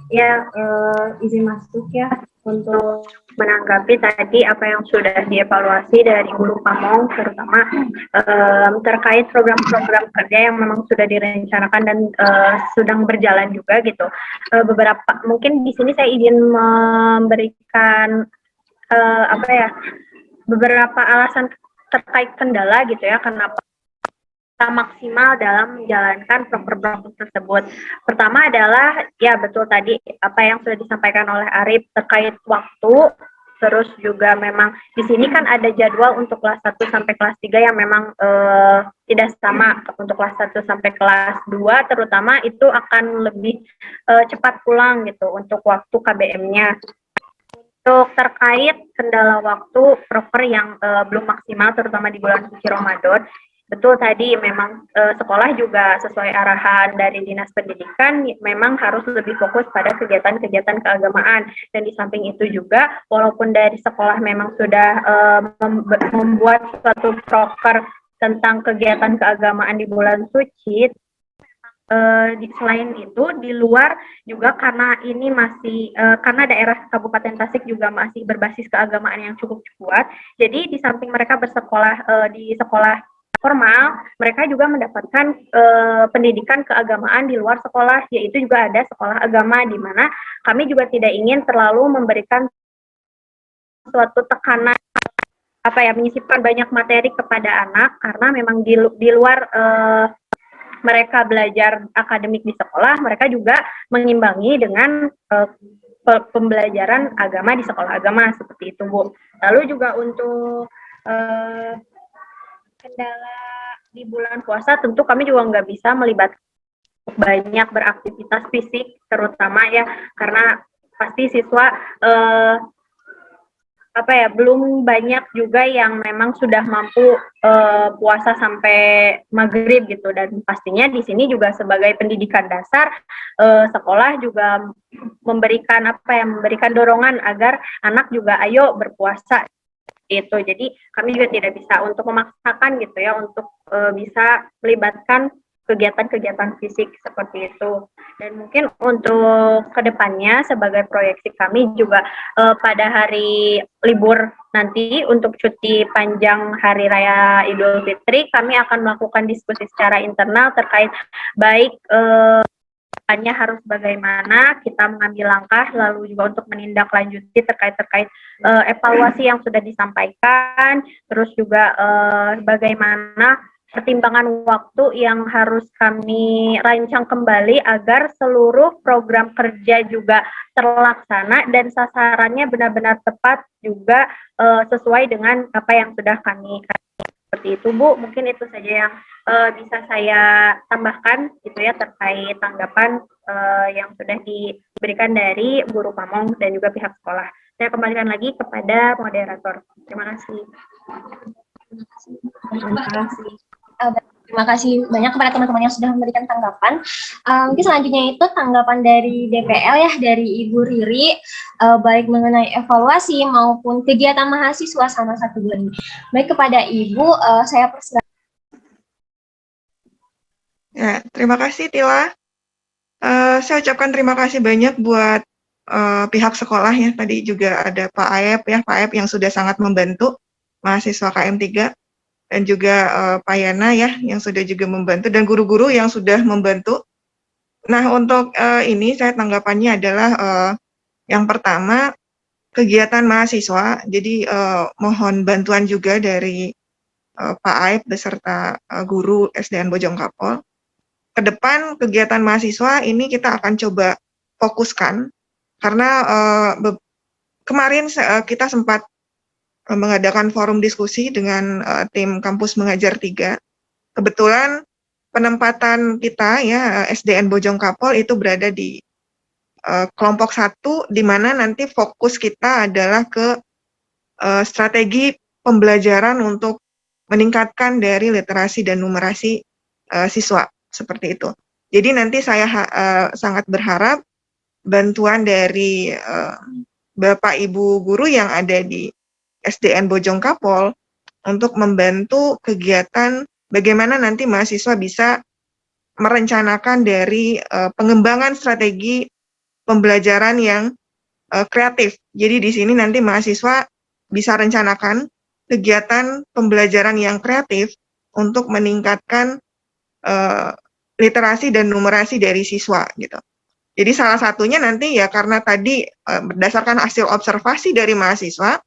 S4: Ya, izin masuk ya untuk menanggapi tadi apa yang sudah dievaluasi dari Guru Pamong, terutama terkait program-program kerja yang memang sudah direncanakan dan sedang berjalan juga gitu. Beberapa mungkin di sini saya izin memberikan beberapa alasan terkait kendala gitu ya, kenapa kita maksimal dalam menjalankan program-program tersebut. Pertama adalah, ya betul tadi apa yang sudah disampaikan oleh Arif terkait waktu, terus juga memang di sini kan ada jadwal untuk kelas 1 sampai kelas 3 yang memang tidak sama. Untuk kelas 1 sampai kelas 2 terutama itu akan lebih cepat pulang gitu untuk waktu KBM-nya. Untuk terkait kendala waktu proper yang belum maksimal terutama di bulan suci Ramadan, betul tadi memang sekolah juga sesuai arahan dari Dinas Pendidikan memang harus lebih fokus pada kegiatan-kegiatan keagamaan, dan di samping itu juga walaupun dari sekolah memang sudah membuat suatu proker tentang kegiatan keagamaan di bulan suci, selain itu di luar juga karena ini masih karena daerah Kabupaten Tasik juga masih berbasis keagamaan yang cukup kuat, jadi di samping mereka bersekolah di sekolah formal, mereka juga mendapatkan pendidikan keagamaan di luar sekolah, yaitu juga ada sekolah agama, di mana kami juga tidak ingin terlalu memberikan suatu tekanan menyisipkan banyak materi kepada anak, karena memang di luar mereka belajar akademik di sekolah, mereka juga mengimbangi dengan pembelajaran agama di sekolah agama, seperti itu Bu. Lalu juga untuk kendala di bulan puasa, tentu kami juga nggak bisa melibatkan banyak beraktivitas fisik, terutama ya karena pasti siswa belum banyak juga yang memang sudah mampu puasa sampai maghrib gitu, dan pastinya di sini juga sebagai pendidikan dasar sekolah juga memberikan dorongan agar anak juga ayo berpuasa itu. Jadi kami juga tidak bisa untuk memaksakan gitu ya untuk bisa melibatkan kegiatan-kegiatan fisik seperti itu. Dan mungkin untuk kedepannya sebagai proyeksi kami juga pada hari libur nanti untuk cuti panjang Hari Raya Idul Fitri, kami akan melakukan diskusi secara internal terkait baik hanya harus bagaimana kita mengambil langkah, lalu juga untuk menindaklanjuti terkait evaluasi yang sudah disampaikan, terus juga bagaimana pertimbangan waktu yang harus kami rancang kembali agar seluruh program kerja juga terlaksana dan sasarannya benar-benar tepat juga sesuai dengan apa yang sudah kami seperti itu Bu. Mungkin itu saja yang bisa saya tambahkan gitu ya terkait tanggapan yang sudah diberikan dari Guru Pamong dan juga pihak sekolah. Saya kembalikan lagi kepada moderator. Terima kasih.
S2: Terima kasih banyak kepada teman-teman yang sudah memberikan tanggapan. Mungkin selanjutnya itu tanggapan dari DPL ya, dari Ibu Riri, baik mengenai evaluasi maupun kegiatan mahasiswa selama 1 bulan ini. Baik, kepada Ibu, saya persilakan.
S1: Ya, terima kasih Tila. Saya ucapkan terima kasih banyak buat pihak sekolah ya. Tadi juga ada Pak Aep ya, Pak Aep yang sudah sangat membantu mahasiswa KM3, dan juga Pak Yana ya yang sudah juga membantu, dan guru-guru yang sudah membantu. Nah, untuk ini saya tanggapannya adalah yang pertama kegiatan mahasiswa. Jadi mohon bantuan juga dari Pak Aep beserta guru SDN Bojongkapol. Ke depan kegiatan mahasiswa ini kita akan coba fokuskan, karena kemarin kita sempat mengadakan forum diskusi dengan tim Kampus Mengajar 3. Kebetulan penempatan kita ya SDN Bojongkapol itu berada di kelompok 1, di mana nanti fokus kita adalah ke strategi pembelajaran untuk meningkatkan dari literasi dan numerasi siswa, seperti itu. Jadi nanti saya sangat berharap bantuan dari Bapak Ibu guru yang ada di SDN Bojong Kapol untuk membantu kegiatan bagaimana nanti mahasiswa bisa merencanakan dari pengembangan strategi pembelajaran yang kreatif. Jadi di sini nanti mahasiswa bisa rencanakan kegiatan pembelajaran yang kreatif untuk meningkatkan literasi dan numerasi dari siswa gitu. Jadi salah satunya nanti ya karena tadi berdasarkan hasil observasi dari mahasiswa,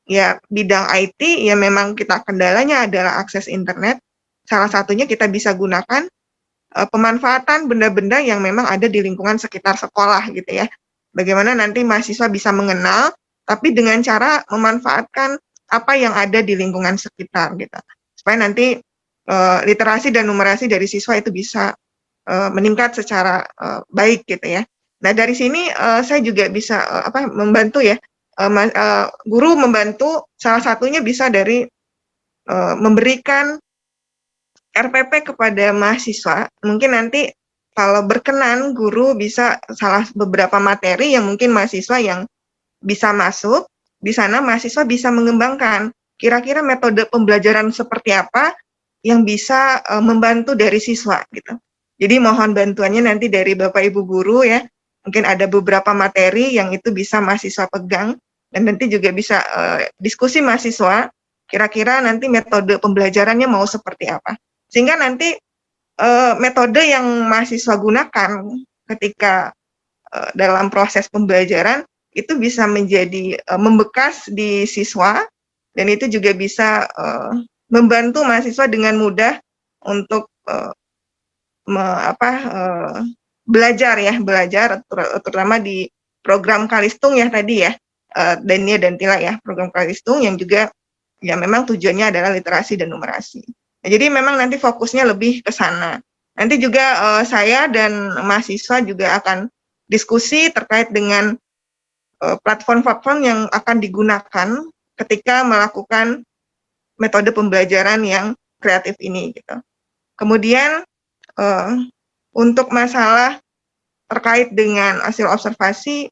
S1: ya bidang IT ya memang kita kendalanya adalah akses internet. Salah satunya kita bisa gunakan pemanfaatan benda-benda yang memang ada di lingkungan sekitar sekolah gitu ya. Bagaimana nanti mahasiswa bisa mengenal, tapi dengan cara memanfaatkan apa yang ada di lingkungan sekitar gitu. Supaya nanti literasi dan numerasi dari siswa itu bisa meningkat secara baik gitu ya. Nah dari sini saya juga bisa membantu ya, guru membantu salah satunya bisa dari memberikan RPP kepada mahasiswa. Mungkin nanti kalau berkenan guru bisa salah beberapa materi yang mungkin mahasiswa yang bisa masuk, di sana mahasiswa bisa mengembangkan kira-kira metode pembelajaran seperti apa yang bisa membantu dari siswa gitu. Jadi mohon bantuannya nanti dari Bapak Ibu guru ya. Mungkin ada beberapa materi yang itu bisa mahasiswa pegang dan nanti juga bisa diskusi mahasiswa kira-kira nanti metode pembelajarannya mau seperti apa. Sehingga nanti metode yang mahasiswa gunakan ketika dalam proses pembelajaran itu bisa menjadi membekas di siswa dan itu juga bisa membantu mahasiswa dengan mudah untuk belajar terutama di program Kalistung ya tadi ya, Dania dan Tila ya, program Kalistung yang juga ya memang tujuannya adalah literasi dan numerasi. Nah, jadi memang nanti fokusnya lebih ke sana. Nanti juga saya dan mahasiswa juga akan diskusi terkait dengan platform-platform yang akan digunakan ketika melakukan metode pembelajaran yang kreatif ini gitu. Kemudian untuk masalah terkait dengan hasil observasi,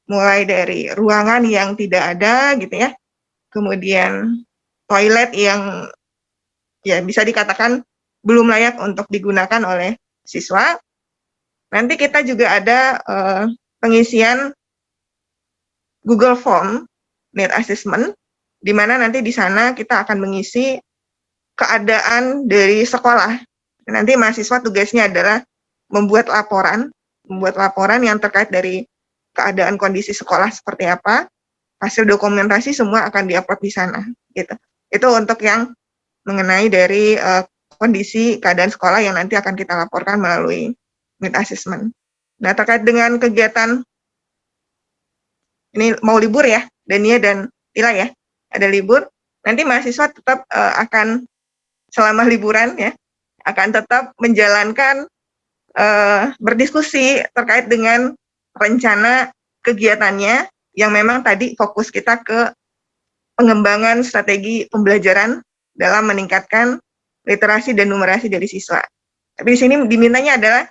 S1: mulai dari ruangan yang tidak ada gitu ya, kemudian toilet yang ya bisa dikatakan belum layak untuk digunakan oleh siswa. Nanti kita juga ada pengisian Google Form Need Assessment, di mana nanti di sana kita akan mengisi keadaan dari sekolah. Nanti mahasiswa tugasnya adalah membuat laporan yang terkait dari keadaan kondisi sekolah seperti apa, hasil dokumentasi semua akan diupload di sana. Gitu. Itu untuk yang mengenai dari kondisi keadaan sekolah yang nanti akan kita laporkan melalui Need Assessment. Nah terkait dengan kegiatan, ini mau libur ya, Dania dan Tila ya, ada libur, nanti mahasiswa tetap akan selama liburan ya, akan tetap menjalankan berdiskusi terkait dengan rencana kegiatannya yang memang tadi fokus kita ke pengembangan strategi pembelajaran dalam meningkatkan literasi dan numerasi dari siswa. Tapi di sini dimintanya adalah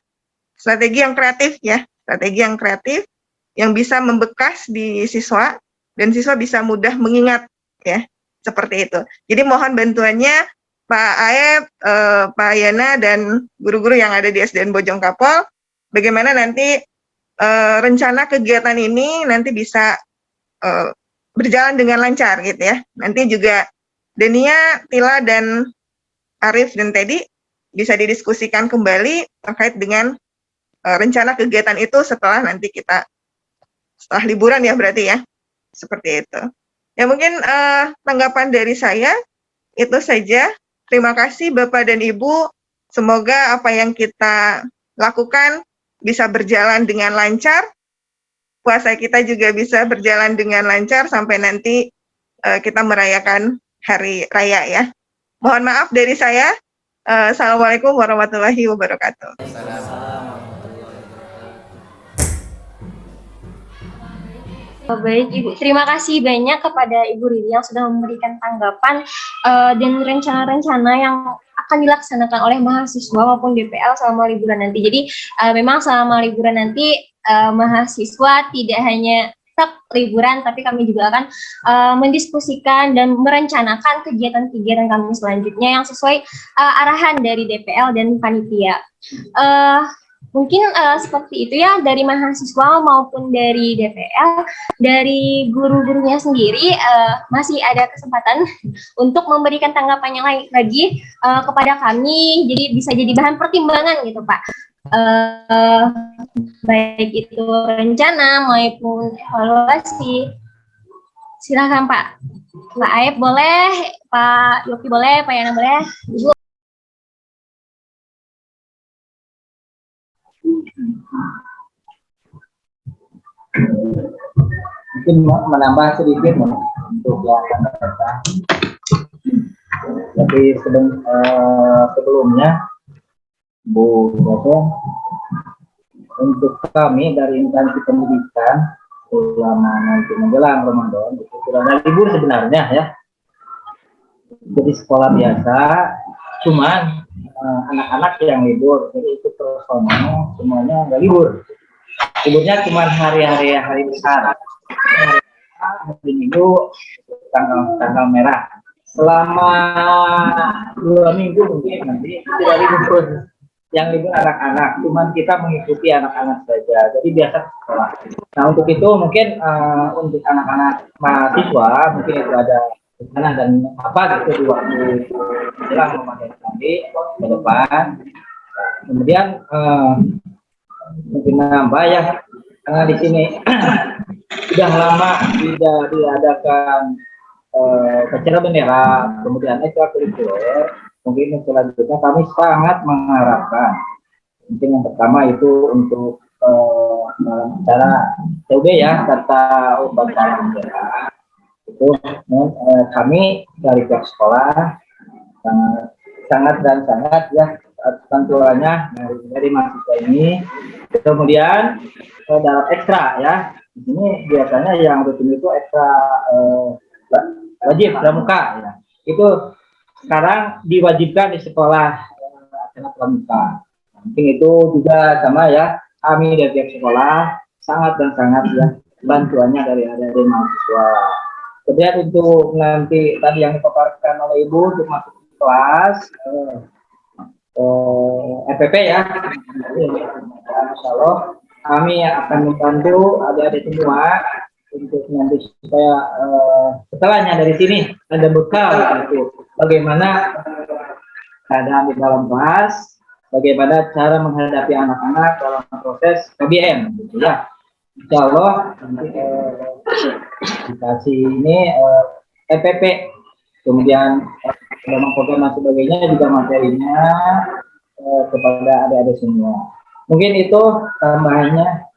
S1: strategi yang kreatif ya, strategi yang kreatif yang bisa membekas di siswa dan siswa bisa mudah mengingat ya, seperti itu. Jadi mohon bantuannya Pak Aep, Pak Yana, dan guru-guru yang ada di SDN Bojong Kapol, bagaimana nanti rencana kegiatan ini nanti bisa berjalan dengan lancar gitu ya. Nanti juga Dania, Tila, dan Arif dan Teddy bisa didiskusikan kembali terkait dengan rencana kegiatan itu setelah nanti kita setelah liburan ya berarti ya, seperti itu. Ya mungkin tanggapan dari saya itu saja. Terima kasih Bapak dan Ibu. Semoga apa yang kita lakukan bisa berjalan dengan lancar. Puasa kita juga bisa berjalan dengan lancar sampai nanti kita merayakan hari raya ya. Mohon maaf dari saya. Assalamualaikum warahmatullahi wabarakatuh.
S2: Baik Ibu, terima kasih banyak kepada Ibu Riri yang sudah memberikan tanggapan dan rencana-rencana yang akan dilaksanakan oleh mahasiswa maupun DPL selama liburan nanti. Jadi memang selama liburan nanti mahasiswa tidak hanya tetap liburan, tapi kami juga akan mendiskusikan dan merencanakan kegiatan-kegiatan kami selanjutnya yang sesuai arahan dari DPL dan panitia. Mungkin seperti itu ya dari mahasiswa maupun dari DPL. Dari guru-gurunya sendiri masih ada kesempatan untuk memberikan tanggapan yang lagi kepada kami, jadi bisa jadi bahan pertimbangan gitu Pak. Baik itu rencana maupun evaluasi. Silakan Pak. Pak Aep boleh, Pak Yopi boleh, Pak Yana boleh. Ibu.
S6: Mungkin menambah sedikit untuk yang akan datang. Tapi sebelumnya Bu Dosen, untuk kami dari instansi pendidikan selama nanti menjelang Ramadan itu sudah ada libur sebenarnya ya. Jadi sekolah biasa, cuman anak-anak yang libur, jadi itu personal semuanya nggak libur. Liburnya cuma hari besar. Hari Minggu tanggal merah. Selama 2 minggu mungkin nanti tidak libur. Yang libur anak-anak, cuman kita mengikuti anak-anak saja. Jadi biasa sekolah. Nah untuk itu mungkin untuk anak-anak mahasiswa mungkin itu ada rencana dan apa gitu di waktu jelang Ramadan nanti ke depan. Kemudian mungkin nambah ya, karena di sini sudah lama tidak diadakan upacara bendera, kemudian ekstrakurikuler. Mungkin selanjutnya kami sangat mengharapkan, mungkin yang pertama itu untuk dalam acara TB ya, serta upacara bendera itu kami dari pihak sekolah sangat ya tentunya dari mahasiswa ini. Kemudian dalam ekstra ya, di sini biasanya yang rutin itu ekstra wajib pramuka ya. Itu sekarang diwajibkan di sekolah acara pramuka. Mungkin itu juga sama ya, kami dari pihak sekolah sangat ya bantuannya dari mahasiswa. Kemudian untuk nanti tadi yang dipaparkan oleh Ibu untuk masuk kelas FPP ya, insya Allah kami akan membantu adik-adik semua untuk nanti supaya setelahnya dari sini ada bekal itu bagaimana keadaan di dalam kelas, bagaimana cara menghadapi anak-anak dalam proses KBM gitu ya. Insya Allah nanti dikasih ini FPP, kemudian program dan sebagainya juga materinya kepada adik-adik semua. Mungkin itu tambahannya.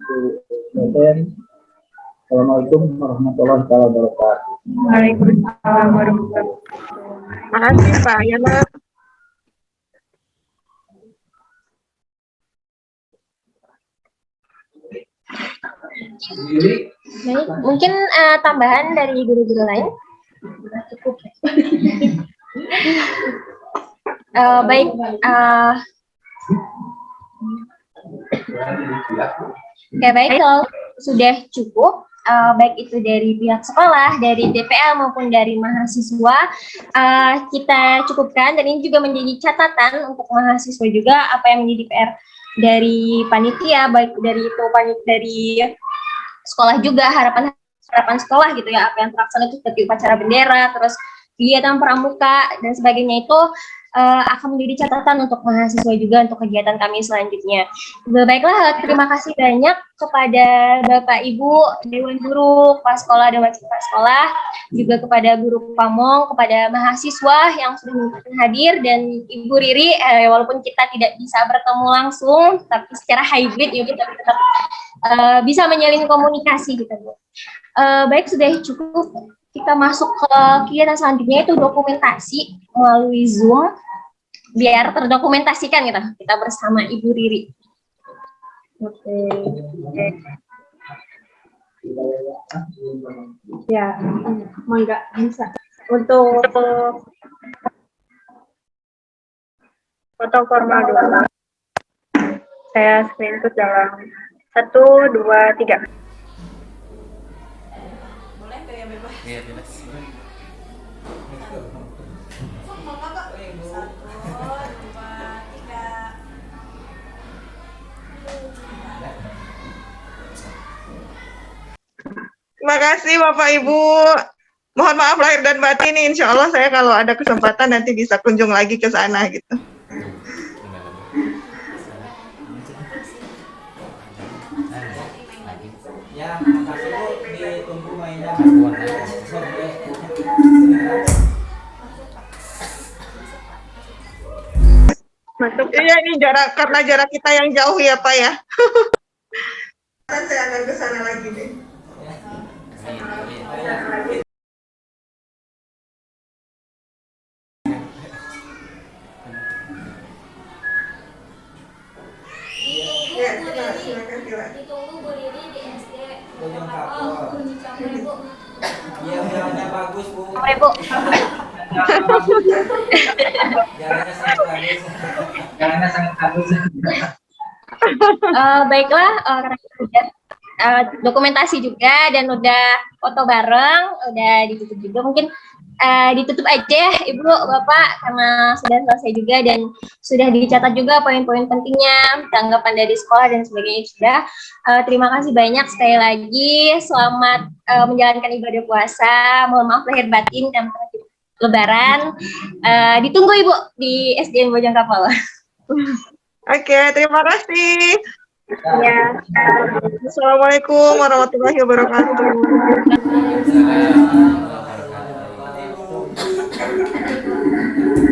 S6: Assalamualaikum warahmatullahi wabarakatuh.
S4: Waalaikumsalam warahmatullahi wabarakatuh. Makasih Pak Yana.
S2: Baik, mungkin tambahan dari guru-guru lain. Cukup. Baik, baik kalau sudah cukup, baik itu dari pihak sekolah, dari DPL maupun dari mahasiswa, kita cukupkan. Dan ini juga menjadi catatan untuk mahasiswa juga apa yang menjadi PR dari panitia, baik dari itu dari sekolah juga, harapan sekolah gitu ya, apa yang terlaksana itu seperti upacara bendera, terus kegiatan pramuka dan sebagainya itu akan menjadi catatan untuk mahasiswa juga untuk kegiatan kami selanjutnya. Baiklah, terima kasih banyak kepada Bapak Ibu Dewan Guru, Kepala Sekolah dan Wakil Kepala Sekolah, juga kepada Guru Pamong, kepada mahasiswa yang sudah hadir, dan Ibu Riri, walaupun kita tidak bisa bertemu langsung, tapi secara hybrid ya kita tetap bisa menjalin komunikasi gitu. Baik, sudah cukup. Kita masuk ke kegiatan selanjutnya, itu dokumentasi melalui Zoom, biar terdokumentasikan gitu, kita bersama Ibu Riri.
S4: Oke. Ya, enggak bisa. Untuk foto formal dulu. Saya screenshot dalam 1, 2, 3.
S8: Boleh gak ya bebas?
S3: Iya, bebas.
S8: Mama kak. 1, 2, 3.
S1: Terima kasih Bapak Ibu. Mohon maaf lahir dan batin nih, insya Allah saya kalau ada kesempatan nanti bisa kunjung lagi ke sana gitu.
S5: Ya, makasih Bu, ditunggu mainnya.
S4: Masuk.
S1: Iya ini karena jarak kita yang jauh ya Pak ya. Saya akan ke sana lagi deh.
S3: Amin, amin.
S1: Ya, terima kasih Pak.
S2: Ditunggu Bu Riri di SD
S5: Bojong
S2: Kapal,
S5: Kapal.
S2: Kunci Camre, Bu.
S5: Iya, jalannya bagus Bu.
S4: Ibu.
S5: Jalannya sangat bagus.
S6: Jalannya sangat bagus.
S9: Baiklah, karena kita udah dokumentasi juga dan udah foto bareng, udah ditutup juga. Mungkin ditutup aja ya Ibu, Bapak, karena sudah selesai juga dan sudah dicatat juga poin-poin pentingnya, tanggapan dari sekolah dan sebagainya sudah. Terima kasih banyak sekali lagi. Selamat menjalankan ibadah puasa. Mohon maaf lahir batin dan Lebaran. Ditunggu Ibu di SDN Bojong Kapal.
S1: Oke, terima kasih.
S4: Ya.
S1: Assalamualaikum warahmatullahi wabarakatuh.
S3: Waalaikumsalam warahmatullahi wabarakatuh.